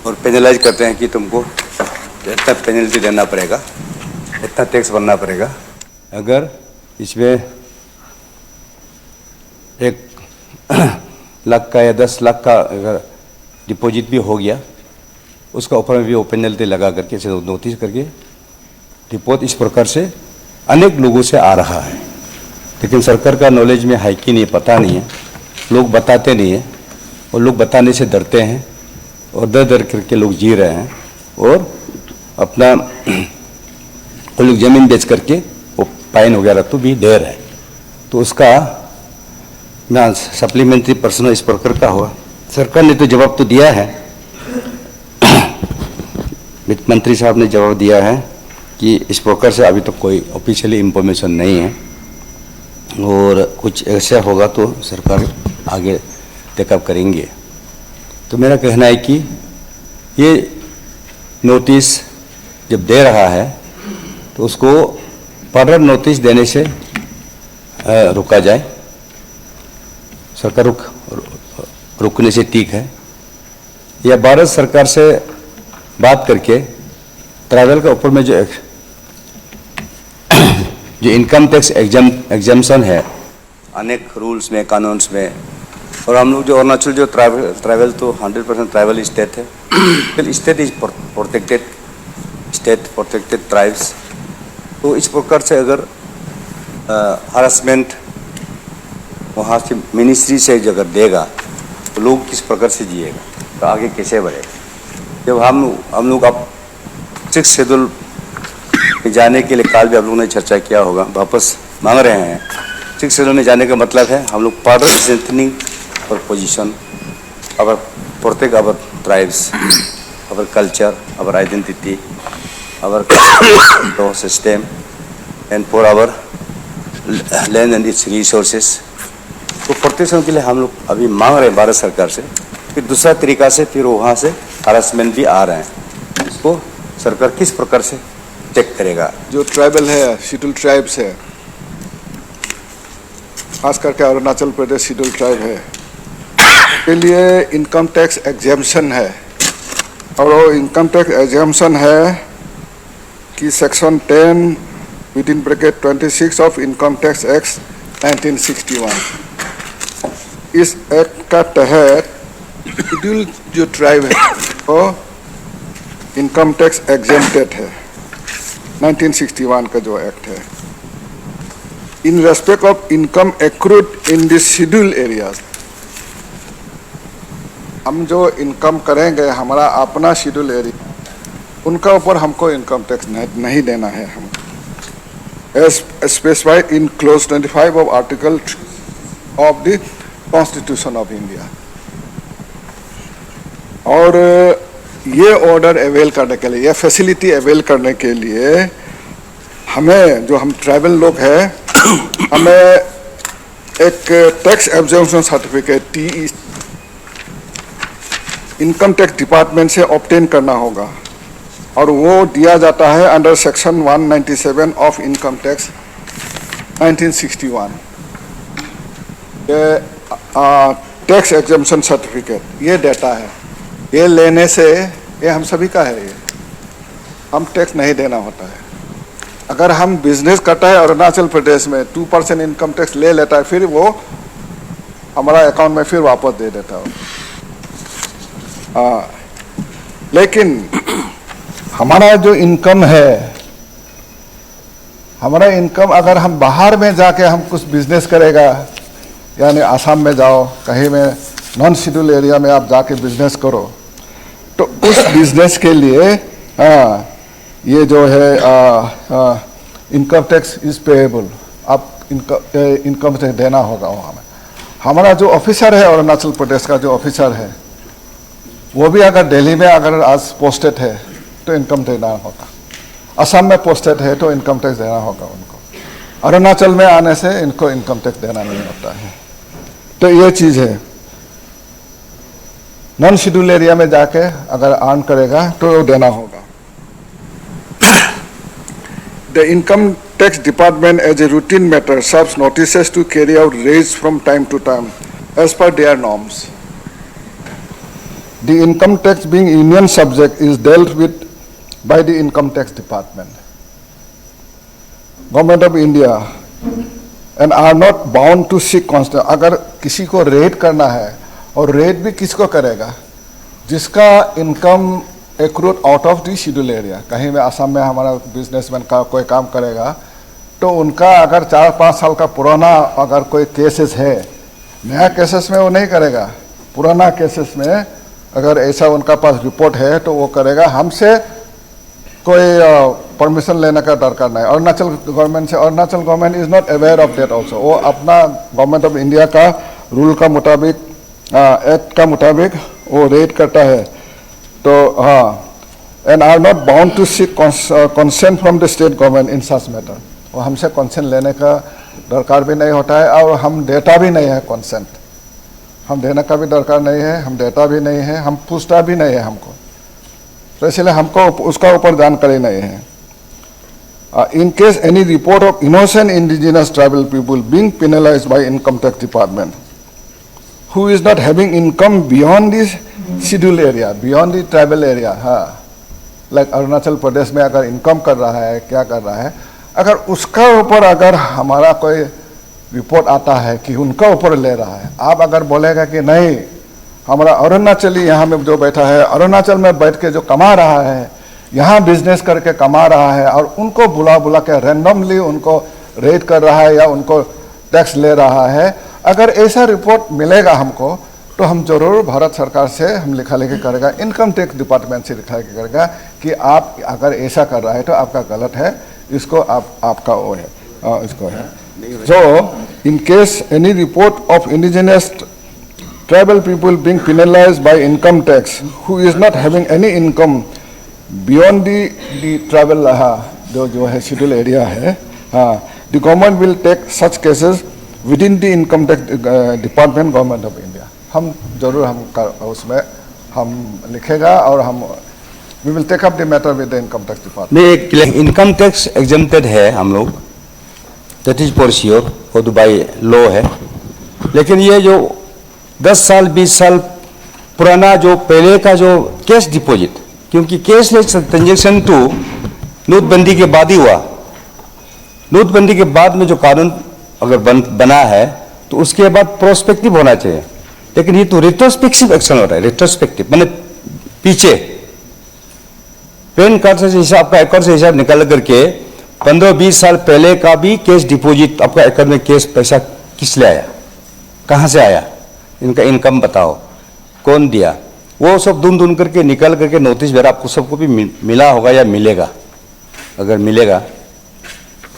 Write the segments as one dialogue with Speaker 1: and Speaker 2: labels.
Speaker 1: और पेनलाइज करते हैं कि तुमको इतना पेनल्टी देना पड़ेगा, इतना टैक्स भरना पड़ेगा। अगर इसमें 1 लाख का या 10 लाख का अगर डिपॉजिट भी हो गया, उसका ऊपर में भी वो पेनल्टी लगा करके नोटिस करके रिपोर्ट इस प्रकार से अनेक लोगों से आ रहा है। लेकिन सरकार का नॉलेज में है कि नहीं पता नहीं है, लोग बताते नहीं है और लोग बताने से डरते हैं और डर डर करके लोग जी रहे हैं और अपना वो लोग ज़मीन बेच करके वो फाइन वगैरह तो भी दे रहे हैं। तो उसका ना सप्लीमेंट्री प्रश्न इस प्रकार का हुआ। सरकार ने तो जवाब तो दिया है, वित्त मंत्री साहब ने जवाब दिया है कि इस प्रकार से अभी तक कोई ऑफिशियली इंफॉर्मेशन नहीं है और कुछ ऐसा होगा तो सरकार आगे टेकअप करेंगे। तो मेरा कहना है कि ये नोटिस जब दे रहा है तो उसको फर्दर नोटिस देने से रुका जाए। सरकार रुकने से ठीक है, या भारत सरकार से बात करके ट्रैवल के ऊपर में जो इनकम टैक्स एग्जाम्पशन है अनेक रूल्स में, कानून्स में, और हम लोग जो अरुणाचल जो ट्रैवल तो 100% ट्रैवल स्टेट है, फिर state is protected state, protected tribes. तो इस प्रकार से अगर हरासमेंट वहाँ से मिनिस्ट्री से अगर देगा तो लोग किस प्रकार से जिएगा, तो आगे कैसे बढ़ेगा। जब हम लोग अब 6 शेड्यूल में जाने के लिए काल भी आप लोगों ने चर्चा किया होगा, वापस मांग रहे हैं। 6 शेड्यूल में जाने का मतलब है हम लोग फर्दर स्ट्रेंथनिंग और position our protect our tribes, our culture, our identity, our system and for our land and its resources. तो प्रोटेक्शन के लिए हम लोग अभी मांग रहे हैं भारत सरकार से। फिर दूसरा तरीका से फिर वहाँ से हरासमेंट भी आ रहे हैं, इसको सरकार किस प्रकार से चेक करेगा।
Speaker 2: जो ट्राइबल है, शेड्यूल ट्राइब्स है, खास करके अरुणाचल प्रदेश शेड्यूल ट्राइब है, के लिए इनकम टैक्स एग्जेम्पशन है। और वो इनकम टैक्स एग्जेम्पशन है कि section 10 within bracket 26 of income tax act 1961, इस एक्ट का तहत शेड्यूल जो ट्राइब है वो इनकम टैक्स एग्जेम्प्टेड है। 1961 का जो एक्ट है, in respect of income accrued in this schedule areas, हम जो इनकम करेंगे हमारा अपना शेड्यूल एरिया, उनका ऊपर हमको इनकम टैक्स नहीं देना है। हम as specified in clause 25 of article of the constitution of India. और ये ऑर्डर अवेल करने के लिए, ये फैसिलिटी अवेल करने के लिए हमें, जो हम ट्राइबल लोग हैं, हमें एक tax absorption certificate TE income tax department से ऑब्टेन करना होगा। और वो दिया जाता है under section 197 of income tax 1961। ये टैक्स एग्जेम्पशन सर्टिफिकेट ये देता है। ये लेने से, ये हम सभी का है, ये हम टैक्स नहीं देना होता है। अगर हम बिजनेस करता है अरुणाचल प्रदेश में 2% इनकम टैक्स ले लेता है, फिर वो हमारा अकाउंट में फिर वापस दे देता है। लेकिन हमारा जो इनकम है, हमारा इनकम अगर हम बाहर में जाके हम कुछ बिजनेस करेगा, यानी आसाम में जाओ, कहीं में नॉन शेड्यूल एरिया में आप जाके बिजनेस करो, तो उस बिजनेस के लिए ये जो है इनकम टैक्स इज पेएबल, आप इनकम टैक्स देना होगा वहाँ में। हमारा जो ऑफिसर है अरुणाचल प्रदेश का, जो ऑफिसर है वो भी अगर दिल्ली में अगर आज पोस्टेड है तो इनकम देना होगा, असम में पोस्टेड है तो इनकम टैक्स देना होगा उनको। अरुणाचल में आने से इनको इनकम टैक्स देना नहीं होता है। तो ये चीज़ है, नॉन शेड्यूल एरिया में जाके अगर अर्न करेगा तो देना होगा। The income tax department as a routine matter serves notices to carry out raids from time to time as per their norms. the income tax being union subject is dealt with by the income tax department. Government of India and are not bound to seek constant. अगर किसी को red करना है और red भी किसको करेगा, जिसका income accrued out of the schedule area. कहीं में असम में हमारा बिजनेसमैन का कोई काम करेगा तो उनका अगर 4-5 साल का पुराना अगर कोई केसेस है, नया केसेस में वो नहीं करेगा, पुराना केसेस में अगर ऐसा उनका पास रिपोर्ट है तो वो करेगा। हमसे कोई परमिशन लेने का दरकार नहीं। अरुणाचल गवर्नमेंट से, Arunachal government is not aware of that also. वो अपना गवर्नमेंट ऑफ इंडिया का रूल का मुताबिक, एक्ट का मुताबिक वो रेड करता है। तो हाँ, and are not bound to seek consent from the state government in such matter. वो हमसे कंसेंट लेने का दरकार भी नहीं होता है और हम देता भी नहीं है कंसेंट। हम देने का भी दरकार नहीं है, हम देता भी नहीं है, हम पूछता भी नहीं है हमको, तो इसलिए हमको उसका ऊपर जानकारी नहीं है। In case any report of innocent indigenous tribal people being penalised by income tax department who is not having income beyond this scheduled area, beyond the tribal area, हाँ, like अरुणाचल प्रदेश में अगर इनकम कर रहा है, क्या कर रहा है, अगर उसका ऊपर अगर हमारा कोई रिपोर्ट आता है कि उनका ऊपर ले रहा है, आप अगर बोलेगा कि नहीं, हमारा अरुणाचली यहाँ में जो बैठा है, अरुणाचल में बैठ के जो कमा रहा है, यहाँ बिजनेस करके कमा रहा है और उनको बुला बुला के रैंडमली उनको रेट कर रहा है या उनको टैक्स ले रहा है, अगर ऐसा रिपोर्ट मिलेगा हमको तो हम जरूर भारत सरकार से हम लिखा लिखी करेगा, इनकम टैक्स डिपार्टमेंट से लिखा लिखी करेगा कि आप अगर ऐसा कर रहा है तो आपका गलत है, इसको आपका वो है, इसको है। So in case any report of indigenous tribal people being penalised by income tax who is not having any income beyond the tribal, जो है शेड्यूल एरिया है, the government will take such cases within the income tax department government of India. हम जरूर उसमें हम लिखेगा और हम we will take up the matter with the income tax department.
Speaker 1: नहीं, इनकम टैक्स एग्जेम्प्टेड है हम लोग, दैट इज फॉर श्योर, वो दुबई लॉ है। लेकिन ये जो 10 साल 20 साल पुराना जो पहले का जो कैश डिपॉजिट, क्योंकि कैशलेस ट्रांजेक्शन तो नोटबंदी के बाद ही हुआ। नोटबंदी के बाद में जो कानून अगर बना है तो उसके बाद प्रोस्पेक्टिव होना चाहिए, लेकिन ये तो रिट्रोस्पेक्टिव एक्शन हो रहा है। रिट्रोस्पेक्टिव माने पीछे पैन कार्ड से हिसाब, आपका अकाउंट से हिसाब निकाल करके 15-20 साल पहले का भी कैश डिपॉजिट, आपका अकाउंट में कैश पैसा किस ले आया, कहाँ से आया, इनका इनकम बताओ, कौन दिया, वो सब ढूंढ करके निकाल करके नोटिस वगैरह आपको सबको भी मिला होगा या मिलेगा। अगर मिलेगा,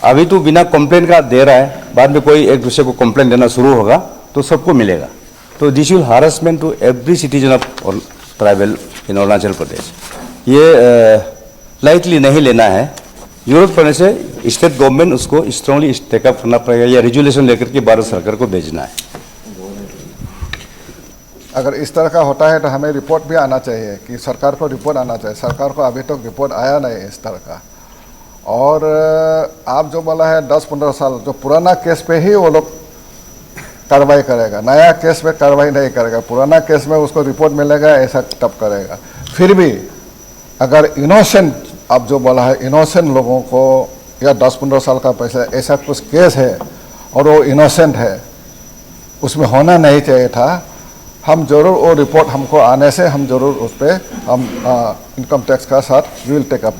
Speaker 1: अभी तो बिना कंप्लेंट का दे रहा है, बाद में कोई एक दूसरे को कंप्लेंट देना शुरू होगा तो सबको मिलेगा। तो this will harassment to every citizen of tribal in Arunachal Pradesh. ये लाइटली नहीं लेना है। जरूरत पड़ने से स्टेट गवर्नमेंट उसको स्ट्रांगली टेकअप करना पड़ेगा या रेजुलेशन लेकर के भारत सरकार को भेजना है।
Speaker 2: अगर इस तरह का होता है तो हमें रिपोर्ट भी आना चाहिए कि सरकार को रिपोर्ट आना चाहिए। सरकार को अभी तक रिपोर्ट आया नहीं इस तरह का। और आप जो बोला है 10-15 साल, जो पुराना केस पे ही वो लोग कार्रवाई करेगा, नया केस में कार्रवाई नहीं करेगा। पुराना केस में उसको रिपोर्ट मिलेगा, ऐसा तब करेगा। फिर भी अगर इनोसेंट, आप जो बोला है इनोसेंट लोगों को या 10-15 साल का पैसा, ऐसा कुछ केस है और वो इनोसेंट है, उसमें होना नहीं चाहिए था, हम जरूर वो रिपोर्ट हमको आने से हम जरूर उस पर हम इनकम टैक्स का साथ विल टेक अप।